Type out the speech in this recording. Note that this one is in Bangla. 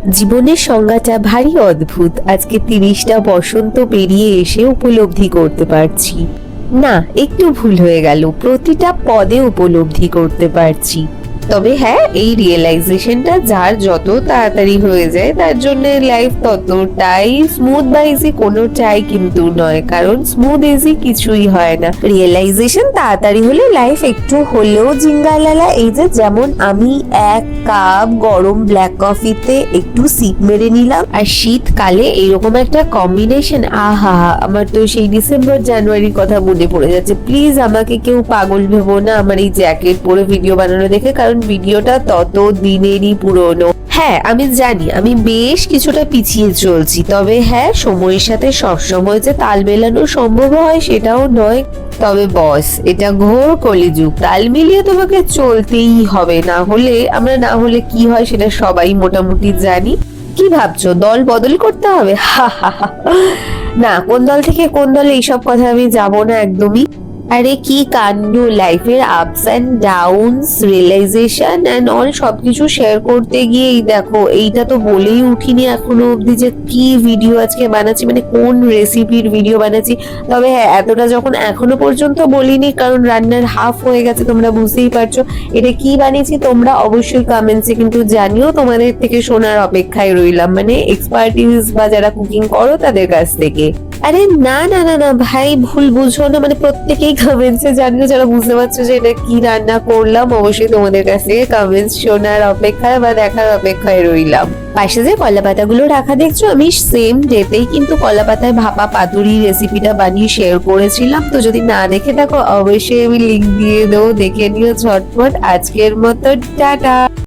জীবনের সংজ্ঞাটা ভারী অদ্ভুত। আজকে 30টা বসন্ত পেরিয়ে এসে উপলব্ধি করতে পারছি, না একটু ভুল হয়ে গেল, প্রতিটা পদে উপলব্ধি করতে পারছি। তবে হ্যাঁ, এই রিয়েলাইজেশনটা যার যত তাড়াতাড়ি হয়ে যায় তার জন্য লাইফ ততটাই স্মুথ বা ইজি কোনোটাই কিন্তু নয়, কারণ স্মুথ ইজি কিছুই হয় না। রিয়েলাইজেশন তাড়াতাড়ি হলে লাইফ একটু হলেও জিঙ্গালালা। এই যে যেমন আমি 1 কাপ গরম ব্ল্যাক কফিতে একটু সিপ মেরে নিলাম, আর শীতকালে এইরকম একটা কম্বিনেশন, আহা, আমার তো সেই ডিসেম্বর জানুয়ারির কথা মনে পড়ে যাচ্ছে। প্লিজ আমাকে কেউ পাগল ভেবো না আমার এই জ্যাকেট পরে ভিডিও বানানো দেখে, কারণ ভিডিওটা তত দিনেরই পুরনো। হ্যাঁ আমি জানি আমি বেশ কিছুটা পিছিয়ে চলছি, তবে হ্যাঁ সময়ের সাথে সবসময় যে তাল মেলানো সম্ভব হয় সেটাও নয়। তবে বস, এটা ঘোর কলিযুগ, তাল মিলিয়ে তোমাকে চলতেই হবে, না হলে কি হয় সেটা সবাই মোটামুটি জানি। কি ভাবছো দল বদল করতে হবে? না, কোন দল থেকে কোন দলে এইসব কথা আমি যাব না একদমই। আরে কি কাণ্ড, লাইফের ups and downs, realization and all সবকিছু শেয়ার করতে গিয়ে এই দেখো, এইটা তো বলেই উঠিনি এখনো অব্দি যে কি ভিডিও আজকে বানাচ্ছি, মানে কোন রেসিপির ভিডিও বানাচ্ছি। তবে হ্যাঁ, এতটা যখন এখনো পর্যন্ত বলিনি কারণ রান্নার হাফ হয়ে গেছে, তোমরা বুঝতেই পারছো এটা কি বানিয়েছি। তোমরা অবশ্যই কমেন্টসে কিন্তু জানিও, তোমাদের থেকে শোনার অপেক্ষায় রইলাম, মানে এক্সপার্টিস বা যারা কুকিং করো তাদের কাছ থেকে। আরে না না না না ভাই, ভুল বুঝো না, মানে প্রত্যেকেই কমেন্টসে জানিও যারা বুঝতে পারছো যে এটা কি রান্না করলাম। অবশ্যই তোমাদের কাছ থেকে কমেন্টস শোনার অপেক্ষায় বা দেখার অপেক্ষায় রইলাম। পাশে যে কলা পাতাগুলো রাখা দেখছো, আমি সেম ডেতেই কিন্তু কলা পাতায় ভাপা পাতুরি রেসিপিটা বানিয়ে শেয়ার করেছিলাম। তো যদি না দেখে থাকো অবশ্যই আমি লিংক দিয়ে দেবো, দেখে নিও ঝটপট। আজকের মতো টাটা।